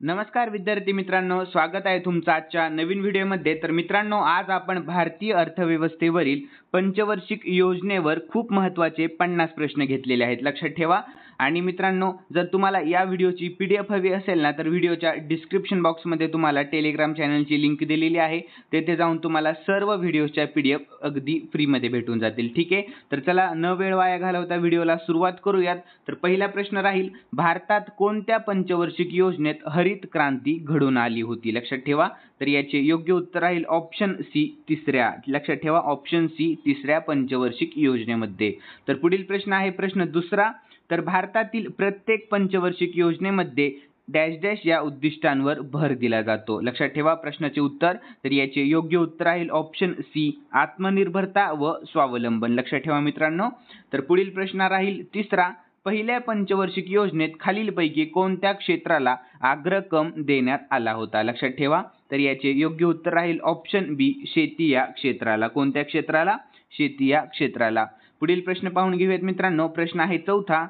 नमस्कार विद्यार्थी मित्रांनो, स्वागत आहे तुमचं आजच्या नवीन व्हिडिओमध्ये। तर मित्रांनो, आज आपण भारतीय अर्थव्यवस्थेवरील पंचवार्षिक योजनेवर खूप महत्त्वाचे 50 प्रश्न घेतलेले आहेत, लक्षात ठेवा। आणि मित्रांनो, जर तुम्हाला या व्हिडिओची PDF हवी असेल ना, तर व्हिडिओच्या डिस्क्रिप्शन बॉक्समध्ये तुम्हाला टेलिग्राम चॅनलची लिंक दिलेली आहे, तेथे जाऊन तुम्हाला सर्व व्हिडिओच्या PDF अगदी फ्रीमध्ये भेटून जातील, ठीक आहे। तर चला न वेळ वाया घालवता व्हिडिओला सुरुवात करूयात। तर पहिला प्रश्न राहील, भारतात कोणत्या पंचवार्षिक योजनेत हरित क्रांती घडून आली होती? लक्षात ठेवा। तर याचे योग्य उत्तर राहील ऑप्शन सी तिसऱ्या, लक्षात ठेवा ऑप्शन सी तिसऱ्या पंचवार्षिक योजनेमध्ये। तर पुढील प्रश्न आहे प्रश्न दुसरा, तर भारतातील प्रत्येक पंचवार्षिक योजनेमध्ये डॅश डॅश या उद्दिष्टांवर भर दिला जातो, लक्षात ठेवा प्रश्नाचे उत्तर। तर याचे योग्य उत्तर राहील ऑप्शन सी आत्मनिर्भरता व स्वावलंबन, लक्षात ठेवा मित्रांनो। तर पुढील प्रश्न राहील तिसरा, पहिल्या पंचवार्षिक योजनेत खालीलपैकी कोणत्या क्षेत्राला अग्रक्रम देण्यात आला होता? लक्षात ठेवा। तर याचे योग्य उत्तर राहील ऑप्शन बी शेती या क्षेत्राला। कोणत्या क्षेत्राला? शेती या क्षेत्राला। पुढील प्रश्न पाहून घेऊयात मित्रांनो। प्रश्न आहे चौथा,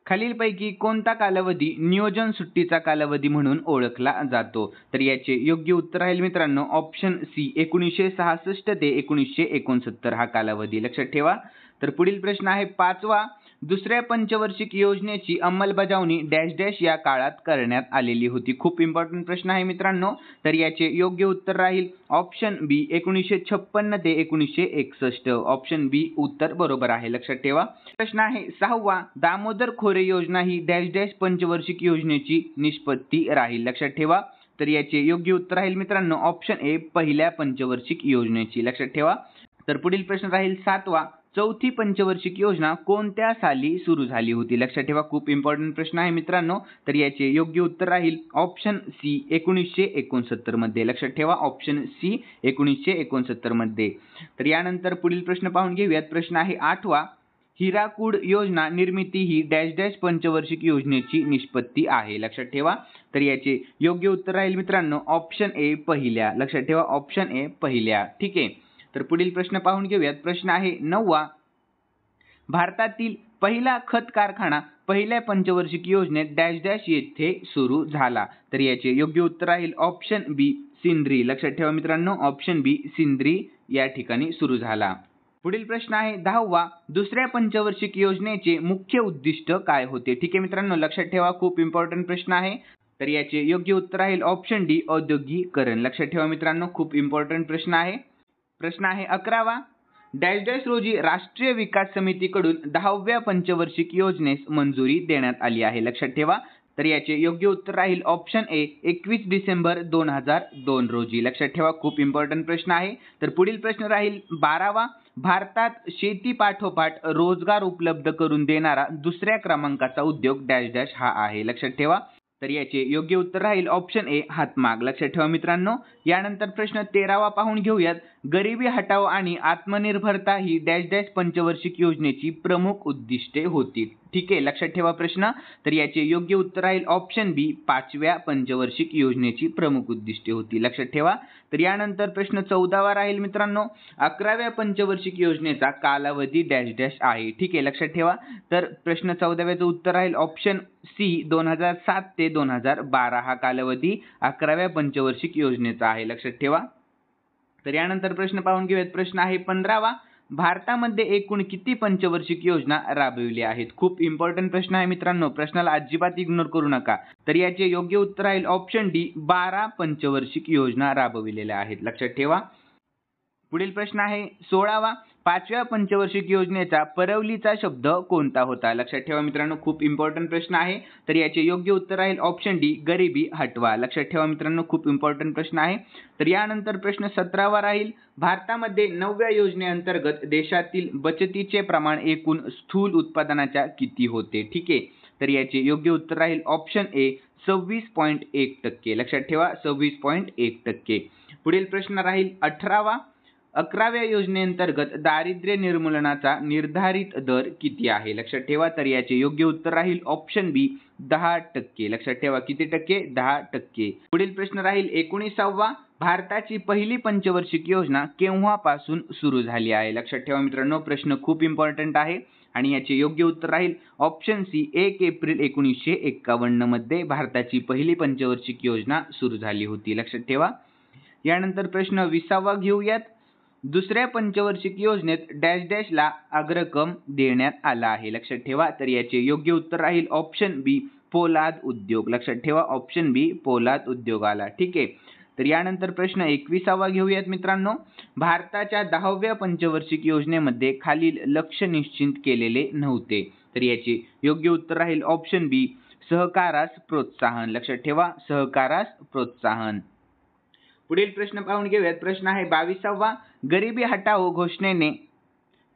खालीलपैकी कोणता कालावधी नियोजन सुट्टीचा कालावधी म्हणून ओळखला जातो? तर याचे योग्य उत्तर राहील मित्रांनो ऑप्शन सी 1966 ते 1969 हा कालावधी, लक्षात ठेवा। तर पुढील प्रश्न आहे पाचवा, दुसऱ्या पंचवार्षिक योजनेची अंमलबजावणी डॅश डॅश या काळात करण्यात आलेली होती? खूप इम्पॉर्टंट प्रश्न आहे मित्रांनो। तर याचे योग्य उत्तर राहील ऑप्शन बी 1956 ते 1961, ऑप्शन बी उत्तर बरोबर आहे, लक्षात ठेवा। प्रश्न आहे सहावा, दामोदर खोरे योजना ही डॅश डॅश पंचवार्षिक योजनेची निष्पत्ती राहील? लक्षात ठेवा। तर याचे योग्य उत्तर राहील मित्रांनो ऑप्शन ए पहिल्या पंचवार्षिक योजनेची, लक्षात ठेवा। तर पुढील प्रश्न राहील सातवा, चौथी पंचवार्षिक योजना कोणत्या साली सुरू झाली होती? लक्षात ठेवा, खूप इम्पॉर्टंट प्रश्न आहे मित्रांनो। तर याचे योग्य उत्तर राहील ऑप्शन सी 1969 मध्ये, लक्षात ठेवा ऑप्शन सी 1969 मध्ये। तर यानंतर पुढील प्रश्न पाहून घेऊयात। प्रश्न आहे आठवा, हिराकूड योजना निर्मिती ही डॅश डॅश पंचवार्षिक योजनेची निष्पत्ती आहे? लक्षात ठेवा। तर याचे योग्य उत्तर राहील मित्रांनो ऑप्शन ए पहिल्या, लक्षात ठेवा ऑप्शन ए पहिल्या, ठीक आहे। तर पुढील प्रश्न पाहून घेऊयात। प्रश्न आहे नववा, भारतातील पहिला खत कारखाना पहिल्या पंचवार्षिक योजनेत डॅश डॅश येथे सुरू झाला? तर याचे योग्य उत्तर राहील ऑप्शन बी सिंद्री, लक्षात ठेवा मित्रांनो ऑप्शन बी सिंद्री या ठिकाणी सुरू झाला। पुढील प्रश्न आहे दहावा, दुसऱ्या पंचवार्षिक योजनेचे मुख्य उद्दिष्ट काय होते? ठीक आहे मित्रांनो, लक्षात ठेवा खूप इम्पॉर्टंट प्रश्न आहे। तर याचे योग्य उत्तर राहील ऑप्शन डी औद्योगिकरण, लक्षात ठेवा मित्रांनो खूप इम्पॉर्टंट प्रश्न आहे। प्रश्न आहे अकरावा, डॅश डॅश रोजी राष्ट्रीय विकास समितीकडून 10व्या पंचवार्षिक योजनेस मंजुरी देण्यात आली आहे? लक्षात ठेवा। तर याचे योग्य उत्तर राहील ऑप्शन ए 21 डिसेंबर 2002 रोजी, लक्षात ठेवा खूप इम्पॉर्टंट प्रश्न आहे। तर पुढील प्रश्न राहील 12वा, भारतात शेती पाठोपाठ रोजगार उपलब्ध करून देणारा दुसऱ्या क्रमांकाचा उद्योग डॅश डॅश हा आहे? लक्षात ठेवा। तर याचे योग्य उत्तर राहील ऑप्शन ए हातमाग, लक्षात ठेवा मित्रांनो। यानंतर प्रश्न 13वा पाहून घेऊयात, गरिबी हटाव आणि आत्मनिर्भरता ही डॅश डॅश पंचवार्षिक योजनेची प्रमुख उद्दिष्टे होती? ठीक आहे, लक्षात ठेवा प्रश्न। तर याचे योग्य उत्तर राहील ऑप्शन बी पाचव्या पंचवार्षिक योजनेची प्रमुख उद्दिष्टे होती, लक्षात ठेवा। तर यानंतर प्रश्न 14वा राहील मित्रांनो, 11व्या पंचवार्षिक योजनेचा कालावधी डॅश डॅश आहे? ठीक आहे, लक्षात ठेवा। तर प्रश्न 14व्याचं उत्तर राहील ऑप्शन सी 2007 ते 2012 हा कालावधी 11व्या पंचवार्षिक योजनेचा आहे, लक्षात ठेवा। तर यानंतर प्रश्न पाहून घेऊयात। प्रश्न आहे 15वा, भारतामध्ये एकूण किती पंचवार्षिक योजना राबविली आहेत? खूप इम्पॉर्टंट प्रश्न आहे मित्रांनो, प्रश्नाला अजिबात इग्नोर करू नका। तर याचे योग्य उत्तर राहील ऑप्शन डी 12 पंचवार्षिक योजना राबविलेल्या आहेत, लक्षात ठेवा। पुढील प्रश्न आहे 16वा, पाचव्या पंचवार्षिक योजनेचा परवलीचा शब्द कोणता होता? लक्षात ठेवा मित्रांनो खूप इम्पॉर्टंट प्रश्न आहे। तर याचे योग्य उत्तर राहील ऑप्शन डी गरिबी हटवा, लक्षात ठेवा मित्रांनो खूप इम्पॉर्टंट प्रश्न आहे। तर यानंतर प्रश्न 17वा राहील, भारतामध्ये 9व्या योजनेअंतर्गत देशातील बचतीचे प्रमाण एकूण स्थूल उत्पादनाच्या किती होते? ठीक आहे। तर याचे योग्य उत्तर राहील ऑप्शन ए 26.1%, लक्षात ठेवा 26.1%। पुढील प्रश्न राहील 18वा, 11व्या योजनेअंतर्गत दारिद्र्य निर्मूलनाचा निर्धारित दर किती आहे? लक्षात ठेवा। तर याचे योग्य उत्तर राहील ऑप्शन बी 10%, लक्षात ठेवा किती टक्के? 10%। पुढील प्रश्न राहील 19वा, भारताची पहिली पंचवार्षिक योजना केव्हापासून सुरू झाली आहे? लक्षात ठेवा मित्रांनो प्रश्न खूप इम्पॉर्टंट आहे आणि याचे योग्य उत्तर राहील ऑप्शन सी 1 एप्रिल 1951 मध्ये भारताची पहिली पंचवार्षिक योजना सुरू झाली होती. लक्षात ठेवा. यानंतर प्रश्न 20वा घेऊयात. दुसऱ्या पंचवार्षिक योजनेत डॅश डॅशला अग्रक्रम देण्यात आला आहे. लक्षात ठेवा. तर याचे योग्य उत्तर राहील ऑप्शन बी पोलाद उद्योग. लक्षात ठेवा ऑप्शन बी पोलाद उद्योगाला. ठीक आहे. तर यानंतर प्रश्न 21वा घेऊयात मित्रांनो. भारताच्या 10व्या पंचवार्षिक योजनेमध्ये खालील लक्ष्य निश्चित केलेले नव्हते. तर याचे योग्य उत्तर राहील ऑप्शन बी सहकारास प्रोत्साहन. लक्षात ठेवा सहकारास प्रोत्साहन. पुढील प्रश्न पाहून घेऊयात. प्रश्न आहे 22वा. गरिबी हटाओ घोषणेने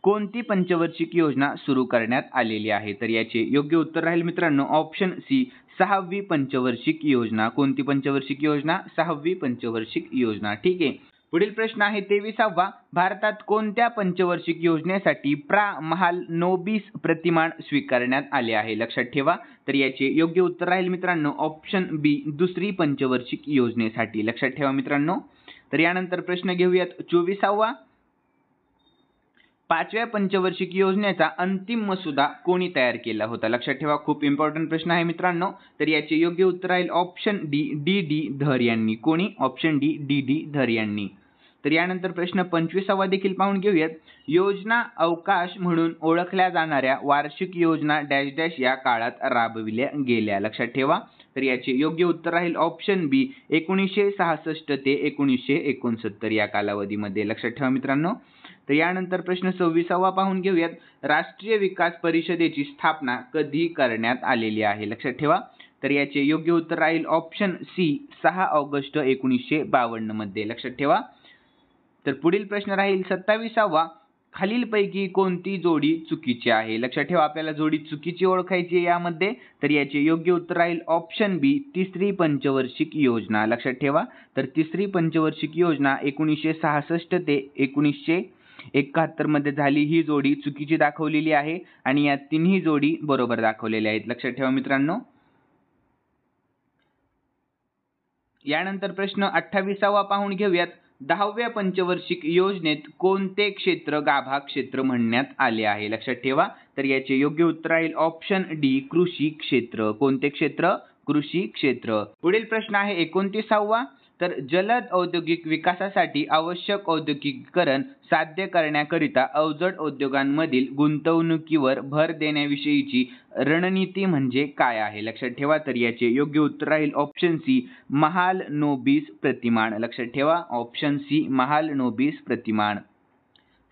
कोणती पंचवार्षिक योजना सुरू करण्यात आलेली आहे. तर याचे योग्य उत्तर राहील मित्रांनो ऑप्शन सी 6वी पंचवार्षिक योजना. कोणती पंचवार्षिक योजना? 6वी पंचवार्षिक योजना. ठीक आहे. पुढील प्रश्न आहे 23वा. भारतात कोणत्या पंचवार्षिक योजनेसाठी महालनोबिस प्रतिमान स्वीकारण्यात आले आहे. लक्षात ठेवा. तर याचे योग्य उत्तर राहील मित्रांनो ऑप्शन बी दुसरी पंचवार्षिक योजनेसाठी. लक्षात ठेवा मित्रांनो. तर यानंतर प्रश्न घेऊयात 24वा. 5व्या पंचवार्षिक योजनेचा अंतिम मसुदा कोणी तयार केला होता. लक्षात ठेवा खूप इम्पॉर्टंट प्रश्न आहे मित्रांनो. तर याचे योग्य उत्तर राहील ऑप्शन डी डी धर यांनी. कोणी? ऑप्शन डी धर यांनी. तर यानंतर प्रश्न 25वा देखील पाहून घेऊयात. योजना अवकाश म्हणून ओळखल्या जाणाऱ्या वार्षिक योजना डॅश डॅश या काळात राबविल्या गेल्या. लक्षात ठेवा. तर याचे योग्य उत्तर राहील ऑप्शन बी 1966 ते 1969 या कालावधीमध्ये. लक्षात ठेवा मित्रांनो. तर यानंतर प्रश्न 26वा पाहून घेऊयात. राष्ट्रीय विकास परिषदेची स्थापना कधी करण्यात आलेली आहे. लक्षात ठेवा. तर याचे योग्य उत्तर राहील ऑप्शन सी 6 ऑगस्ट 1952 मध्ये. लक्षात ठेवा. तर पुढील प्रश्न राहील 27वा. खालीलपैकी कोणती जोडी चुकीची आहे. लक्षात ठेवा आपल्याला जोडी चुकीची ओळखायची आहे यामध्ये. तर याचे योग्य उत्तर राहील ऑप्शन बी तिसरी पंचवार्षिक योजना. लक्षात ठेवा. तर तिसरी पंचवार्षिक योजना 1966 ते 1971 मध्ये झाली. ही जोडी चुकीची दाखवलेली आहे आणि या तिन्ही जोडी बरोबर दाखवलेल्या आहेत. लक्षात ठेवा मित्रांनो. यानंतर प्रश्न 28वा पाहून घेऊयात. 10व्या पंचवार्षिक योजनेत कोणते क्षेत्र गाभा क्षेत्र म्हणण्यात आले आहे. लक्षात ठेवा. तर याचे योग्य उत्तर राहील ऑप्शन डी कृषी क्षेत्र. कोणते क्षेत्र? कृषी क्षेत्र. पुढील प्रश्न आहे 29वा. तर जलद औद्योगिक विकासासाठी आवश्यक औद्योगिकीकरण साध्य करण्याकरिता अवजड उद्योगांमधील गुंतवणुकीवर भर देण्याविषयीची रणनीती म्हणजे काय आहे. लक्षात ठेवा. तर याचे योग्य उत्तर राहील ऑप्शन सी महालनोबिस प्रतिमान. लक्षात ठेवा ऑप्शन सी महालनोबिस प्रतिमान.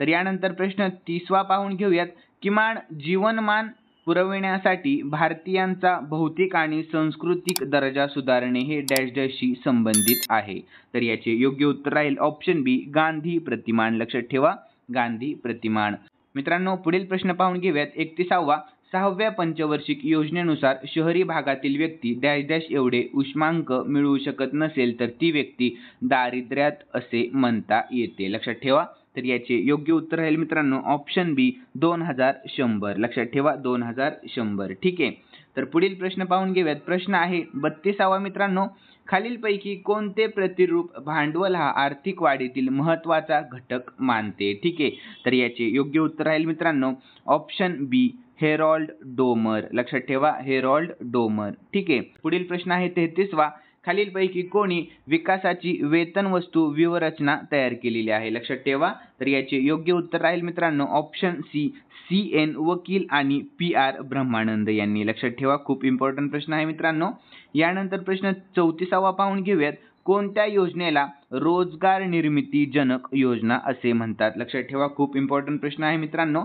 तर यानंतर प्रश्न 30वा पाहून घेऊयात. किमान जीवनमान पुरविण्यासाठी भारतीयांचा भौतिक आणि सांस्कृतिक दर्जा सुधारणे हे डॅश डॅशशी संबंधित आहे. तर याचे योग्य उत्तर राहील ऑप्शन बी गांधी प्रतिमान. लक्षात ठेवा गांधी प्रतिमान. मित्रांनो पुढील प्रश्न पाहून घेऊयात. 31वा. 6व्या पंचवार्षिक योजनेनुसार शहरी भागातील व्यक्ती डॅश डॅश एवढे उष्मांक मिळवू शकत नसेल तर ती व्यक्ती दारिद्र्यात असे म्हणता येते. लक्षात ठेवा. तर याचे योग्य उत्तर राहील मित्रांनो ऑप्शन बी 2100. लक्षात ठेवा 2100. ठीक आहे. तर पुढील प्रश्न पाहून घेऊयात. प्रश्न आहे 32वा मित्रांनो. खालीलपैकी कोणते प्रतिरूप भांडवल हा आर्थिक वाढीतील महत्त्वाचा घटक मानते. ठीक आहे. तर याचे योग्य उत्तर राहील मित्रांनो ऑप्शन बी हेरॉल्ड डोमर. लक्षात ठेवा हेरॉल्ड डोमर. ठीक आहे. पुढील प्रश्न आहे 33वा. खालीलपैकी कोणी विकासाची वेतन वस्तू व्यूहरचना तयार केलेली आहे. लक्षात ठेवा. तर याचे योग्य उत्तर राहील मित्रांनो ऑप्शन सी CN वकील आणि PR ब्रह्मानंद यांनी. लक्षात ठेवा खूप इम्पॉर्टंट प्रश्न आहे मित्रांनो. यानंतर प्रश्न 34वा पाहून घेऊयात. कोणत्या योजनेला रोजगार निर्मिती जनक योजना असे म्हणतात. लक्षात ठेवा खूप इम्पॉर्टंट प्रश्न आहे मित्रांनो.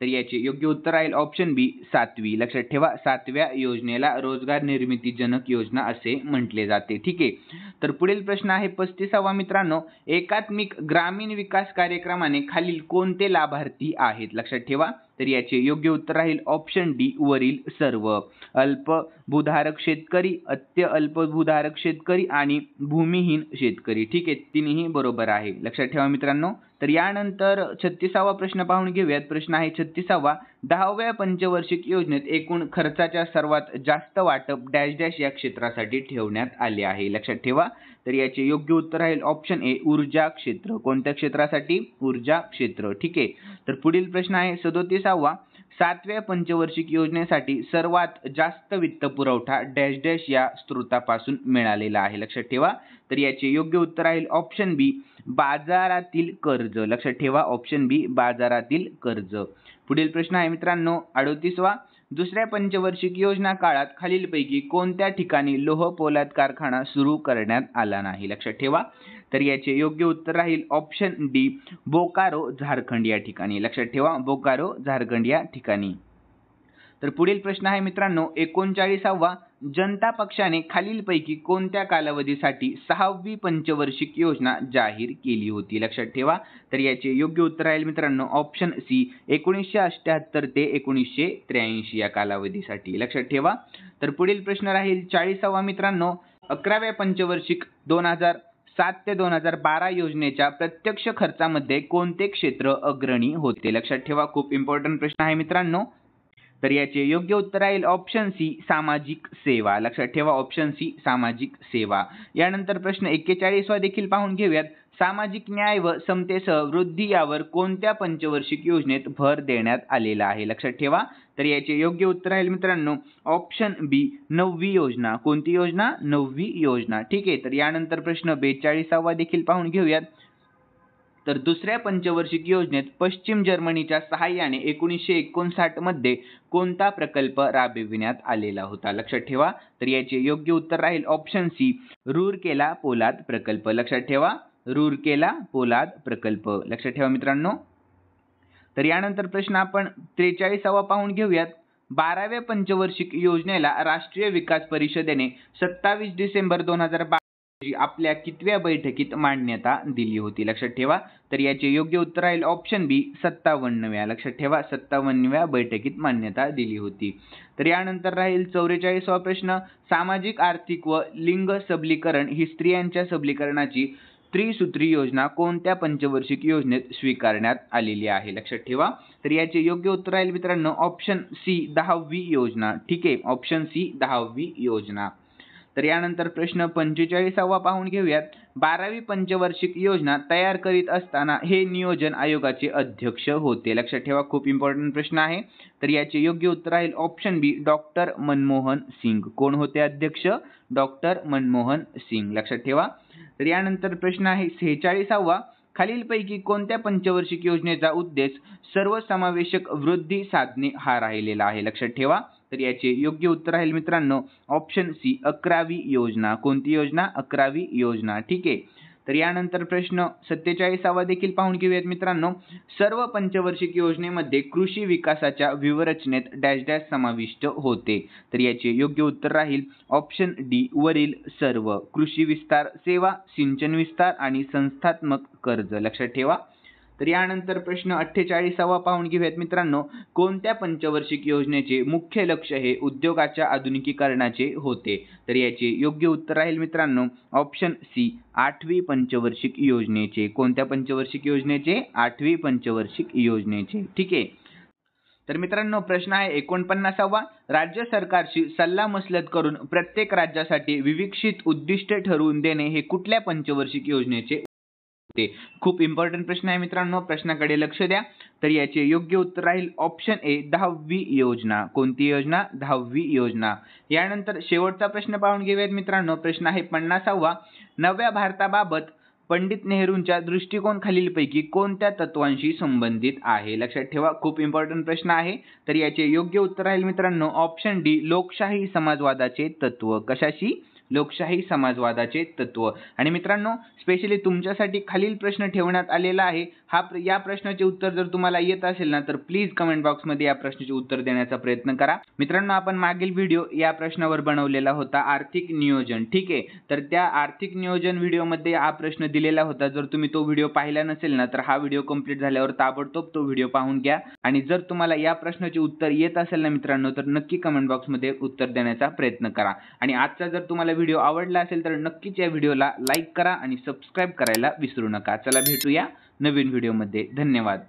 तर याचे योग्य उत्तर राहील ऑप्शन बी 7वी. लक्षात ठेवा 7व्या योजनेला रोजगार निर्मिती जनक योजना असे म्हटले जाते. ठीक आहे. तर पुढील प्रश्न आहे 35वा मित्रांनो. एकात्मिक ग्रामीण विकास कार्यक्रमाने खालील कोणते लाभार्थी आहेत. लक्षात ठेवा. तर याचे योग्य उत्तर राहील ऑप्शन डी वरील सर्व. अल्पभूधारक शेतकरी, अत्य अल्पभूधारक शेतकरी आणि भूमिहीन शेतकरी. ठीक आहे. तिन्ही बरोबर आहे. लक्षात ठेवा मित्रांनो. तर यानंतर 36वा प्रश्न पाहून घेऊयात. प्रश्न आहे 36वा. 10व्या पंचवार्षिक योजनेत एकूण खर्चाच्या सर्वात जास्त वाटप डॅश डॅश या क्षेत्रासाठी ठेवण्यात आले आहे. लक्षात ठेवा. तर याचे योग्य उत्तर राहील ऑप्शन ए ऊर्जा क्षेत्र. कोणत्या क्षेत्रासाठी? ऊर्जा क्षेत्र. ठीक आहे. तर पुढील प्रश्न आहे 37वा. 7व्या पंचवार्षिक योजनेसाठी सर्वात जास्त वित्त पुरवठा डॅश डॅश या स्रोतापासून मिळालेला आहे. लक्षात ठेवा. तर याचे योग्य उत्तर राहील ऑप्शन बी बाजारातील कर्ज. लक्षात ठेवा ऑप्शन बी बाजारातील कर्ज. पुढील प्रश्न आहे मित्रांनो 38वा. दुसऱ्या पंचवार्षिक योजना काळात खालीलपैकी कोणत्या ठिकाणी लोह पोलाद कारखाना सुरू करण्यात आला नाही. लक्षात ठेवा. तर याचे योग्य उत्तर राहील ऑप्शन डी बोकारो झारखंड या ठिकाणी. लक्षात ठेवा बोकारो झारखंड या ठिकाणी. तर पुढील प्रश्न आहे मित्रांनो 39वा. जनता पक्षाने खालीलपैकी कोणत्या कालावधीसाठी 6वी पंचवार्षिक योजना जाहीर केली होती. लक्षात ठेवा. तर याचे योग्य उत्तर राहील मित्रांनो ऑप्शन सी 1978 ते 1983 या कालावधीसाठी. लक्षात ठेवा. तर पुढील प्रश्न राहील 40वा मित्रांनो 11व्या पंचवार्षिक 2007 ते 2012 योजनेच्या प्रत्यक्ष खर्चामध्ये कोणते क्षेत्र अग्रणी होते. लक्षात ठेवा खूप इम्पॉर्टंट प्रश्न आहे मित्रांनो. तर याचे योग्य उत्तर राहील ऑप्शन सी सामाजिक सेवा. लक्षात ठेवा ऑप्शन सी सामाजिक सेवा. यानंतर प्रश्न 41वा देखील पाहून घेऊयात. सामाजिक न्याय व समतेसह वृद्धी यावर कोणत्या पंचवार्षिक योजनेत भर देण्यात आलेला आहे. लक्षात ठेवा. तर याचे योग्य उत्तर राहील मित्रांनो ऑप्शन बी 9वी योजना. कोणती योजना? 9वी योजना. ठीक आहे. तर यानंतर प्रश्न 42वा देखील पाहून घेऊयात. तर दुसऱ्या पंचवार्षिक योजनेत पश्चिम जर्मनीच्या सहाय्याने 1959 मध्ये कोणता प्रकल्प राबविण्यात आलेला होता. लक्षात ठेवा. तर याचे योग्य उत्तर राहील ऑप्शन सी रूरकेला पोलाद प्रकल्प. लक्षात ठेवा रूरकेला पोलाद प्रकल्प. लक्षात ठेवा मित्रांनो. तर यानंतर प्रश्न आपण 43वा पाहून घेऊयात. 12व्या पंचवार्षिक योजनेला राष्ट्रीय विकास परिषदेने 27 डिसेंबर 2012 आपल्या कितव्या बैठकीत मान्यता दिली होती. लक्षात ठेवा. तर याचे योग्य उत्तर राहील ऑप्शन बी 57व्या. लक्षात ठेवा 57व्या बैठकीत मान्यता दिली होती. तर यानंतर राहील 44वा प्रश्न. सामाजिक आर्थिक व लिंग सबलीकरण ही स्त्रियांच्या सबलीकरणाची त्रिसूत्री योजना कोणत्या पंचवार्षिक योजनेत स्वीकारण्यात आलेली आहे. लक्षात ठेवा. तर याचे योग्य उत्तर राहील मित्रांनो ऑप्शन सी 10वी योजना. ठीक आहे ऑप्शन सी 10वी योजना. तर यानंतर प्रश्न 45वा पाहून घेऊयात. 12वी पंचवार्षिक योजना तयार करीत असताना हे नियोजन आयोगाचे अध्यक्ष होते. लक्षात ठेवा खूप इम्पॉर्टंट प्रश्न आहे. तर याचे योग्य उत्तर राहील ऑप्शन बी डॉक्टर मनमोहन सिंग. कोण होते अध्यक्ष? डॉक्टर मनमोहन सिंग. लक्षात ठेवा. तर यानंतर प्रश्न आहे 46वा. खालीलपैकी कोणत्या पंचवार्षिक योजनेचा उद्देश सर्वसमावेशक वृद्धी साधणे हा राहिलेला आहे. लक्षात ठेवा. तर याचे योग्य उत्तर राहील मित्रांनो ऑप्शन सी 11वी योजना. कोणती योजना? 11वी योजना. ठीक आहे. तर यानंतर प्रश्न 47वा देखील पाहून घेऊयात मित्रांनो. सर्व पंचवार्षिक योजनेमध्ये कृषी विकासाच्या व्यूहरचनेत डॅश डॅश समाविष्ट होते. तर याचे योग्य उत्तर राहील ऑप्शन डी वरील सर्व. कृषी विस्तार सेवा, सिंचन विस्तार आणि संस्थात्मक कर्ज. लक्षात ठेवा. तर यानंतर प्रश्न 48वा पाहून घेऊयात मित्रांनो. कोणत्या पंचवार्षिक योजनेचे मुख्य लक्ष हे उद्योगाच्या आधुनिकीकरणाचे होते. तर याचे योग्य उत्तर राहील मित्रांनो ऑप्शन सी 8वी पंचवार्षिक योजनेचे. कोणत्या पंचवार्षिक योजनेचे? 8वी पंचवार्षिक योजनेचे. ठीक आहे. तर मित्रांनो प्रश्न आहे 49वा. राज्य सरकारशी सल्लामसलत करून प्रत्येक राज्यासाठी विविक्षित उद्दिष्टे ठरवून देणे हे कुठल्या पंचवार्षिक योजनेचे? खूप इम्पॉर्टंट प्रश्न आहे मित्रांनो. प्रश्नाकडे लक्ष द्या. तर याचे योग्य उत्तर राहील ऑप्शन ए 10वी योजना. कोणती योजना? 10वी योजना. यानंतर शेवटचा प्रश्न पाहून घेऊयात मित्रांनो. प्रश्न आहे 50वा. नव्या भारताबाबत पंडित नेहरूंच्या दृष्टिकोन खालीलपैकी कोणत्या तत्वांशी संबंधित आहे. लक्षात ठेवा खूप इम्पॉर्टंट प्रश्न आहे. तर याचे योग्य उत्तर राहील मित्रांनो ऑप्शन डी लोकशाही समाजवादाचे तत्व. कशाशी? लोकशाही समाजवादाचे तत्व. आणि मित्रांनो स्पेशली तुमच्यासाठी खालील प्रश्न ठेवण्यात आलेला आहे. या प्रश्नाचे उत्तर जर तुम्हाला येत असेल ना तर प्लीज कमेंट बॉक्समध्ये या प्रश्नाचे उत्तर देण्याचा प्रयत्न करा. मित्रांनो आपण मागील व्हिडिओ या प्रश्नावर बनवलेला होता आर्थिक नियोजन. ठीक आहे. तर त्या आर्थिक नियोजन व्हिडिओमध्ये हा प्रश्न दिलेला होता. जर तुम्ही तो व्हिडिओ पाहिला नसेल ना तर हा व्हिडिओ कंप्लीट झाल्यावर ताबडतोब तो व्हिडिओ पाहून घ्या. आणि जर तुम्हाला या प्रश्नाचे उत्तर येत असेल ना मित्रांनो तर नक्की कमेंट बॉक्समध्ये उत्तर देण्याचा प्रयत्न करा. आणि आजचा जर तुम्हाला व्हिडिओ आवडला असेल तर नक्कीच या व्हिडिओला लाईक करा आणि सबस्क्राईब करायला विसरू नका. चला भेटूया नवीन व्हिडिओमध्ये. धन्यवाद.